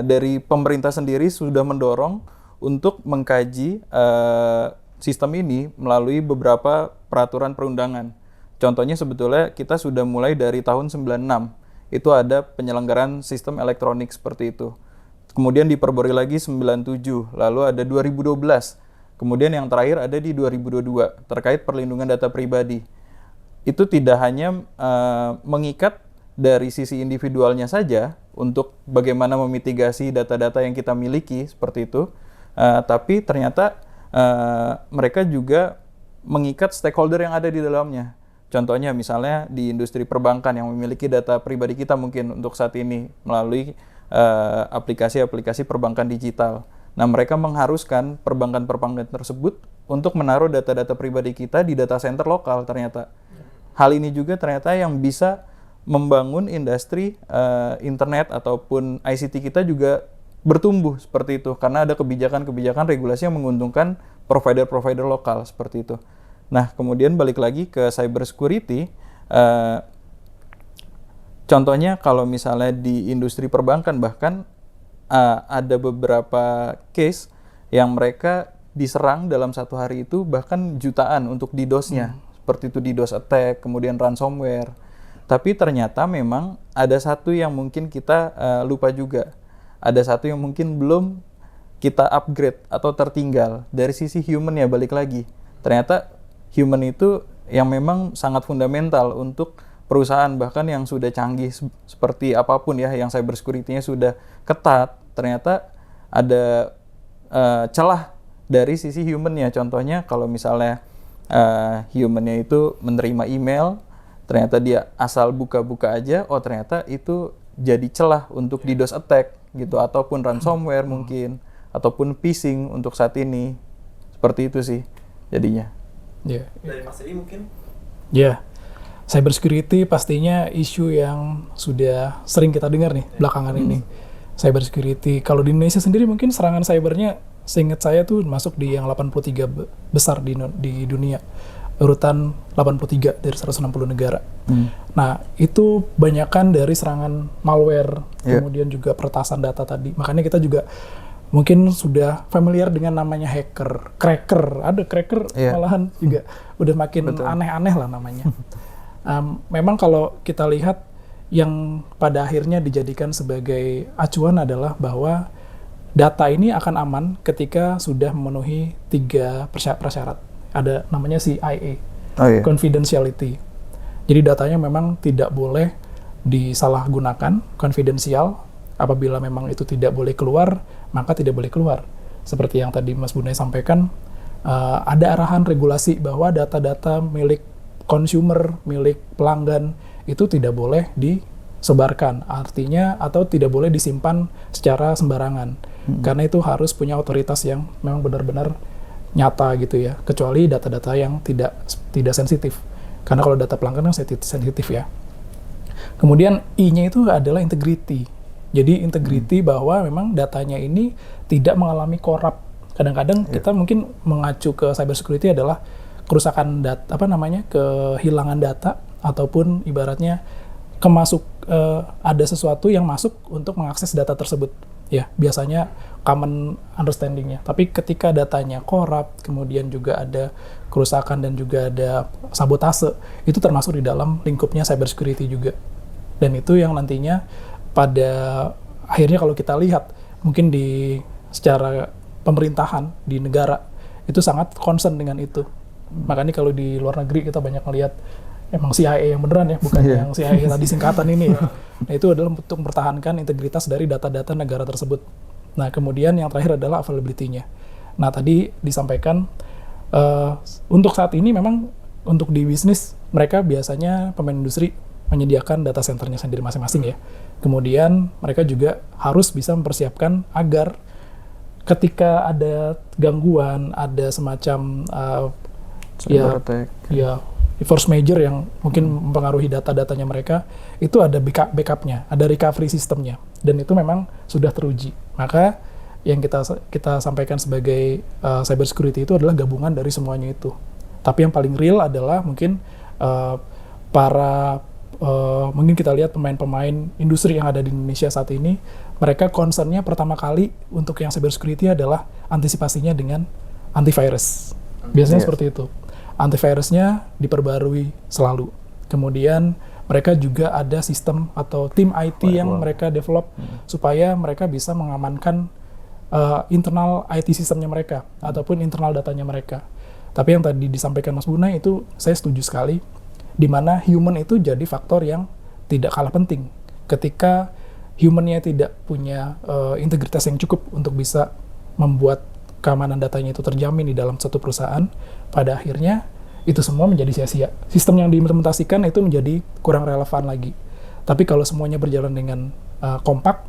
S3: dari pemerintah sendiri sudah mendorong untuk mengkaji sistem ini melalui beberapa peraturan perundangan. Contohnya sebetulnya kita sudah mulai dari tahun 96, itu ada penyelenggaraan sistem elektronik seperti itu. Kemudian diperbarui lagi 97, lalu ada 2012. Kemudian yang terakhir ada di 2022 terkait perlindungan data pribadi. Itu tidak hanya mengikat dari sisi individualnya saja untuk bagaimana memitigasi data-data yang kita miliki seperti itu, tapi ternyata mereka juga mengikat stakeholder yang ada di dalamnya. Contohnya misalnya di industri perbankan yang memiliki data pribadi kita mungkin untuk saat ini melalui aplikasi-aplikasi perbankan digital. Nah, mereka mengharuskan perbankan-perbankan tersebut untuk menaruh data-data pribadi kita di data center lokal ternyata. Hal ini juga ternyata yang bisa membangun industri internet ataupun ICT kita juga bertumbuh seperti itu. Karena ada kebijakan-kebijakan regulasi yang menguntungkan provider-provider lokal seperti itu. Nah, kemudian balik lagi ke cyber security, contohnya kalau misalnya di industri perbankan bahkan ada beberapa case yang mereka diserang dalam satu hari itu bahkan jutaan untuk DDoS-nya, seperti itu DDoS attack, kemudian ransomware. Tapi ternyata memang ada satu yang mungkin kita lupa juga, ada satu yang mungkin belum kita upgrade atau tertinggal dari sisi human ya, balik lagi. Ternyata human itu yang memang sangat fundamental untuk perusahaan, bahkan yang sudah canggih seperti apapun ya, yang cyber security-nya sudah ketat, ternyata ada celah dari sisi human-nya. Contohnya kalau misalnya human-nya itu menerima email, ternyata dia asal buka-buka aja, oh ternyata itu jadi celah untuk DDoS attack gitu, ataupun ransomware mungkin, ataupun phishing untuk saat ini. Seperti itu sih jadinya.
S2: Ya.
S1: Dari Mas Edi mungkin?
S2: Ya, cyber security pastinya isu yang sudah sering kita dengar nih belakangan ini. Cyber security, kalau di Indonesia sendiri mungkin serangan cybernya seingat saya tuh masuk di yang 83 besar di dunia. Urutan 83 dari 160 negara. Nah, itu banyakan dari serangan malware, kemudian juga peretasan data tadi. Makanya kita juga mungkin sudah familiar dengan namanya cracker. Ada cracker malahan juga udah makin aneh-aneh lah namanya. Memang kalau kita lihat yang pada akhirnya dijadikan sebagai acuan adalah bahwa data ini akan aman ketika sudah memenuhi 3 persyarat. Ada namanya CIA, confidentiality. Jadi datanya memang tidak boleh disalahgunakan, konfidensial. Apabila memang itu tidak boleh keluar, maka tidak boleh keluar. Seperti yang tadi Mas Bunai sampaikan, ada arahan regulasi bahwa data-data milik consumer, milik pelanggan, itu tidak boleh disebarkan. Artinya, atau tidak boleh disimpan secara sembarangan. Karena itu harus punya otoritas yang memang benar-benar nyata gitu ya. Kecuali data-data yang tidak sensitif. Karena kalau data pelanggan kan sensitif ya. Kemudian I-nya itu adalah integrity. Jadi integrity bahwa memang datanya ini tidak mengalami korup. Kadang-kadang kita mungkin mengacu ke cyber security adalah kerusakan data, kehilangan data, ataupun ibaratnya ada sesuatu yang masuk untuk mengakses data tersebut. Ya, biasanya common understanding-nya. Tapi ketika datanya korup, kemudian juga ada kerusakan dan juga ada sabotase, itu termasuk di dalam lingkupnya cyber security juga. Dan itu yang nantinya pada akhirnya kalau kita lihat mungkin secara pemerintahan di negara itu sangat concern dengan itu. Makanya kalau di luar negeri kita banyak melihat emang CIA yang beneran ya, bukan yang CIA tadi singkatan ini ya. Nah, itu adalah untuk mempertahankan integritas dari data-data negara tersebut. Nah, kemudian yang terakhir adalah availability-nya. Nah, tadi disampaikan untuk saat ini memang untuk di bisnis mereka biasanya pemain industri menyediakan data centernya sendiri masing-masing ya. Kemudian mereka juga harus bisa mempersiapkan agar ketika ada gangguan, ada semacam force major yang mungkin mempengaruhi data-datanya mereka, itu ada backupnya, ada recovery sistemnya, dan itu memang sudah teruji. Maka yang kita sampaikan sebagai cyber security itu adalah gabungan dari semuanya itu. Tapi yang paling real adalah mungkin mungkin kita lihat pemain-pemain industri yang ada di Indonesia saat ini, mereka concernnya pertama kali untuk yang cyber security adalah antisipasinya dengan antivirus. Biasanya seperti itu. Antivirusnya diperbarui selalu. Kemudian mereka juga ada sistem atau tim IT yang mereka develop supaya mereka bisa mengamankan internal IT sistemnya mereka ataupun internal datanya mereka. Tapi yang tadi disampaikan Mas Bunai itu saya setuju sekali, di mana human itu jadi faktor yang tidak kalah penting. Ketika human-nya tidak punya integritas yang cukup untuk bisa membuat keamanan datanya itu terjamin di dalam satu perusahaan, pada akhirnya itu semua menjadi sia-sia. Sistem yang diimplementasikan itu menjadi kurang relevan lagi. Tapi kalau semuanya berjalan dengan kompak,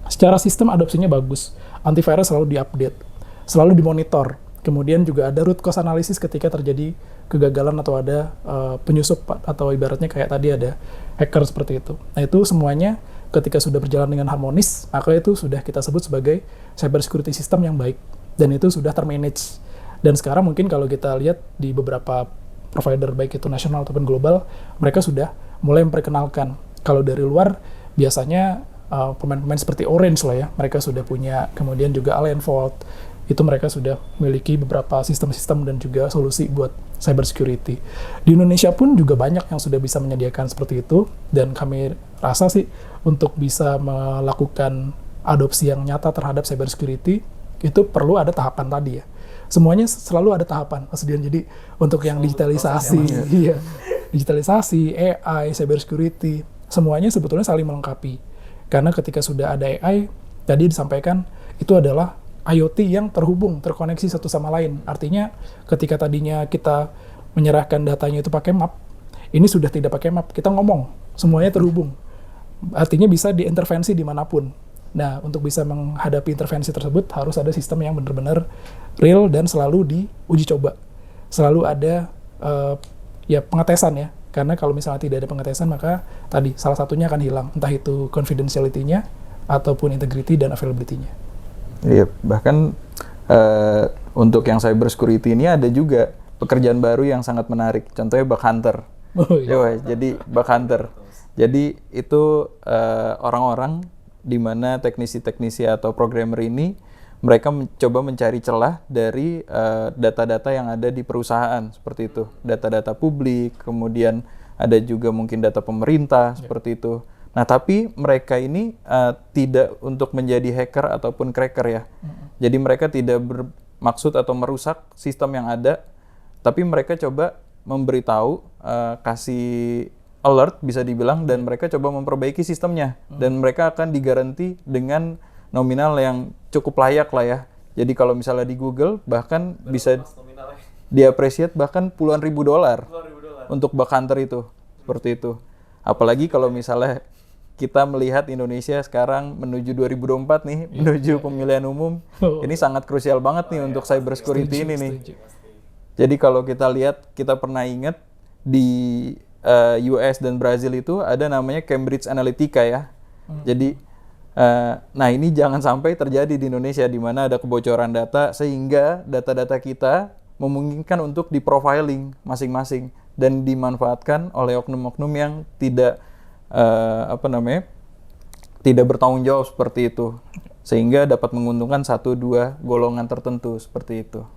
S2: secara sistem adopsinya bagus, antivirus selalu diupdate, selalu dimonitor. Kemudian juga ada root cause analysis ketika terjadi kegagalan atau ada penyusup atau ibaratnya kayak tadi ada hacker seperti itu. Nah, itu semuanya ketika sudah berjalan dengan harmonis, maka itu sudah kita sebut sebagai cyber security system yang baik, dan itu sudah termanage. Dan sekarang mungkin kalau kita lihat di beberapa provider baik itu nasional ataupun global, mereka sudah mulai memperkenalkan. Kalau dari luar biasanya pemain-pemain seperti Orange lah ya, mereka sudah punya, kemudian juga Allianz Vault, itu mereka sudah memiliki beberapa sistem-sistem dan juga solusi buat cyber security. Di Indonesia pun juga banyak yang sudah bisa menyediakan seperti itu, dan kami rasa sih untuk bisa melakukan adopsi yang nyata terhadap cyber security, itu perlu ada tahapan tadi ya. Semuanya selalu ada tahapan, Mas Dion. Jadi untuk yang digitalisasi, iya, digitalisasi, AI, cyber security, semuanya sebetulnya saling melengkapi. Karena ketika sudah ada AI, tadi disampaikan itu adalah IoT yang terhubung, terkoneksi satu sama lain. Artinya ketika tadinya kita menyerahkan datanya itu pakai map, ini sudah tidak pakai map, kita ngomong, semuanya terhubung. Artinya bisa diintervensi dimanapun. Nah, untuk bisa menghadapi intervensi tersebut, harus ada sistem yang benar-benar real dan selalu diuji coba. Selalu ada ya pengetesan ya, karena kalau misalnya tidak ada pengetesan, maka tadi salah satunya akan hilang, entah itu confidentiality-nya, ataupun integrity dan availability-nya.
S3: Iya, bahkan untuk yang cyber security ini ada juga pekerjaan baru yang sangat menarik, contohnya bug hunter.
S2: Oh, iya.
S3: Jadi bug hunter. Jadi itu orang-orang di mana teknisi-teknisi atau programmer ini mereka mencoba mencari celah dari data-data yang ada di perusahaan seperti itu, data-data publik, kemudian ada juga mungkin data pemerintah seperti itu. Nah, tapi mereka ini tidak untuk menjadi hacker ataupun cracker ya. Jadi mereka tidak bermaksud atau merusak sistem yang ada, tapi mereka coba memberitahu, kasih alert bisa dibilang, dan mereka coba memperbaiki sistemnya, dan mereka akan digaranti dengan nominal yang cukup layak lah ya. Jadi kalau misalnya di Google bahkan bisa diapresiat bahkan puluhan ribu dolar untuk bug hunter itu, seperti itu. Apalagi kalau misalnya kita melihat Indonesia sekarang menuju 2024 nih, menuju pemilihan umum, ini sangat krusial banget nih untuk cyber security ini nih. Jadi kalau kita lihat, kita pernah ingat di US dan Brazil itu ada namanya Cambridge Analytica ya. Jadi, nah ini jangan sampai terjadi di Indonesia di mana ada kebocoran data sehingga data-data kita memungkinkan untuk di-profiling masing-masing dan dimanfaatkan oleh oknum-oknum yang tidak tidak bertanggung jawab seperti itu, sehingga dapat menguntungkan 1-2 golongan tertentu seperti itu.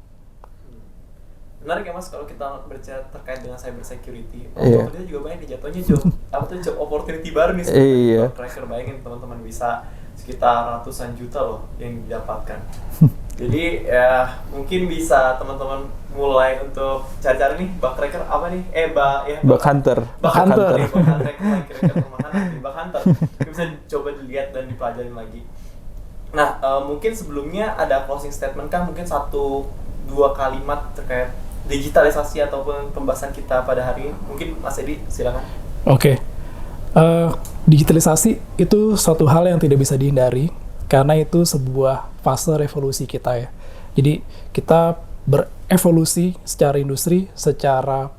S1: Menarik ya Mas kalau kita berbicara terkait dengan cyber security.
S3: Iya.
S1: Opportunity juga banyak jatuhnya job opportunity baru nih.
S3: Iya.
S1: Tracker, bayangin teman-teman bisa sekitar ratusan juta loh yang didapatkan. Jadi ya mungkin bisa teman-teman mulai untuk cari-cari nih bug tracker apa nih?
S3: Bug hunter.
S1: Bug hunter. Kira-kira bug hunter. Bisa coba dilihat dan dipelajarin lagi. Nah, mungkin sebelumnya ada closing statement kan, mungkin 1-2 kalimat terkait digitalisasi ataupun pembahasan kita pada hari ini. Mungkin Mas Edi, silakan.
S2: Oke. Digitalisasi itu suatu hal yang tidak bisa dihindari, karena itu sebuah fase revolusi kita ya. Jadi kita berevolusi secara industri, secara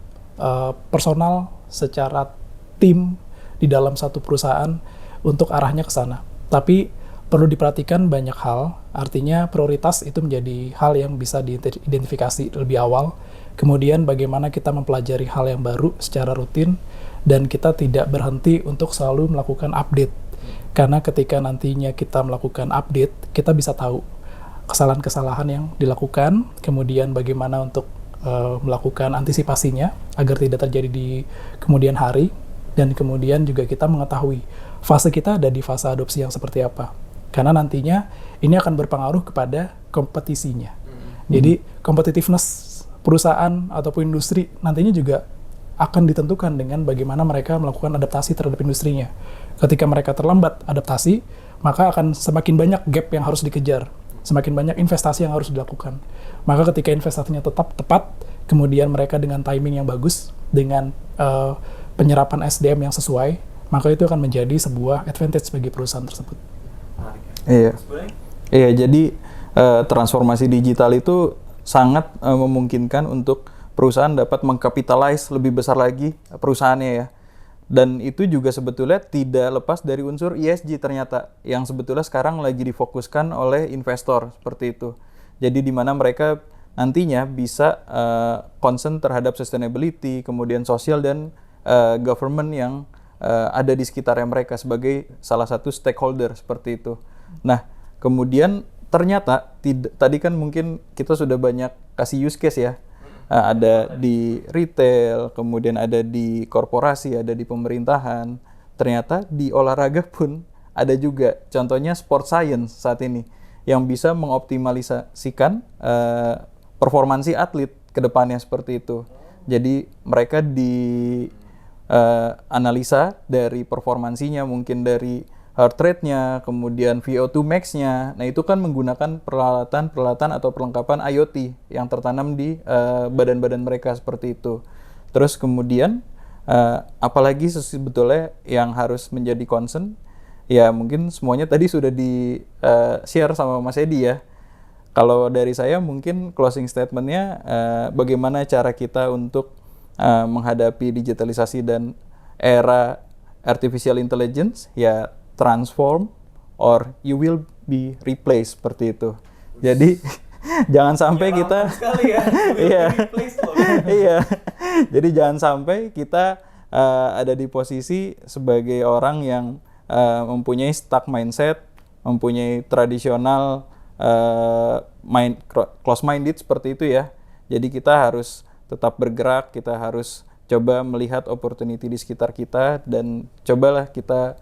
S2: personal, secara tim di dalam satu perusahaan untuk arahnya ke sana. Tapi perlu diperhatikan banyak hal, artinya prioritas itu menjadi hal yang bisa diidentifikasi lebih awal. Kemudian bagaimana kita mempelajari hal yang baru secara rutin, dan kita tidak berhenti untuk selalu melakukan update. Karena ketika nantinya kita melakukan update, kita bisa tahu kesalahan-kesalahan yang dilakukan, kemudian bagaimana untuk melakukan antisipasinya agar tidak terjadi di kemudian hari, dan kemudian juga kita mengetahui fase kita ada di fase adopsi yang seperti apa. Karena nantinya ini akan berpengaruh kepada kompetisinya. Jadi competitiveness perusahaan ataupun industri nantinya juga akan ditentukan dengan bagaimana mereka melakukan adaptasi terhadap industrinya. Ketika mereka terlambat adaptasi, maka akan semakin banyak gap yang harus dikejar, semakin banyak investasi yang harus dilakukan. Maka ketika investasinya tetap tepat, kemudian mereka dengan timing yang bagus, dengan penyerapan SDM yang sesuai, maka itu akan menjadi sebuah advantage bagi perusahaan tersebut.
S3: Iya. Iya, jadi transformasi digital itu sangat memungkinkan untuk perusahaan dapat mengkapitalize lebih besar lagi perusahaannya ya. Dan itu juga sebetulnya tidak lepas dari unsur ESG ternyata, yang sebetulnya sekarang lagi difokuskan oleh investor seperti itu. Jadi di mana mereka nantinya bisa concern terhadap sustainability, kemudian sosial dan government yang ada di sekitarnya mereka sebagai salah satu stakeholder seperti itu. Nah, kemudian ternyata tadi kan mungkin kita sudah banyak kasih use case ya. Ada di retail, kemudian ada di korporasi, ada di pemerintahan. Ternyata di olahraga pun ada juga. Contohnya sport science saat ini. yang bisa mengoptimalisasikan performansi atlet ke depannya seperti itu. Jadi mereka analisa dari performansinya, mungkin dari heart rate-nya, kemudian VO2 max-nya. Nah, itu kan menggunakan peralatan atau perlengkapan IoT yang tertanam di badan-badan mereka seperti itu. Terus kemudian apalagi sebetulnya yang harus menjadi concern, ya mungkin semuanya tadi sudah di-share sama Mas Edi ya. Kalau dari saya mungkin closing statement-nya bagaimana cara kita untuk menghadapi digitalisasi dan era artificial intelligence, ya transform or you will be replaced seperti itu. Jadi jangan sampai kita
S1: sekali ya.
S3: Iya.
S1: Replace loh.
S3: Iya. Jadi jangan sampai kita ada di posisi sebagai orang yang mempunyai stuck mindset, mempunyai tradisional close minded seperti itu ya. Jadi kita harus tetap bergerak, kita harus coba melihat opportunity di sekitar kita, dan cobalah kita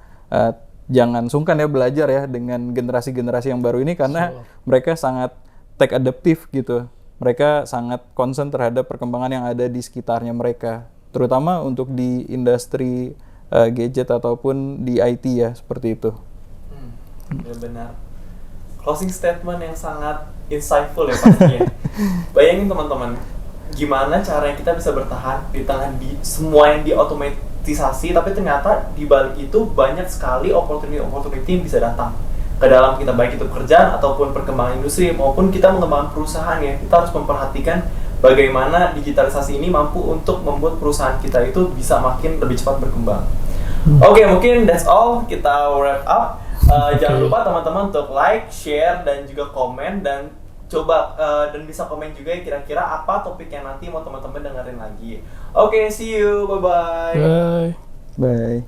S3: jangan sungkan ya belajar ya dengan generasi-generasi yang baru ini, karena mereka sangat tech adaptive gitu. Mereka sangat concern terhadap perkembangan yang ada di sekitarnya mereka, terutama untuk di industri gadget ataupun di IT ya, seperti itu.
S1: Benar. Closing statement yang sangat insightful ya pastinya. Bayangin teman-teman, gimana caranya kita bisa bertahan di tengah semua yang diotomatisasi, tapi ternyata di balik itu banyak sekali opportunity yang bisa datang ke dalam kita, baik itu pekerjaan ataupun perkembangan industri maupun kita mengembangkan perusahaan ya. Kita harus memperhatikan bagaimana digitalisasi ini mampu untuk membuat perusahaan kita itu bisa makin lebih cepat berkembang. Oke, mungkin that's all, kita wrap up. Jangan lupa teman-teman untuk like, share, dan juga komen, dan coba dan bisa komen juga kira-kira apa topik yang nanti mau teman-teman dengerin lagi. Oke, see you, bye-bye.
S2: Bye.
S3: Bye.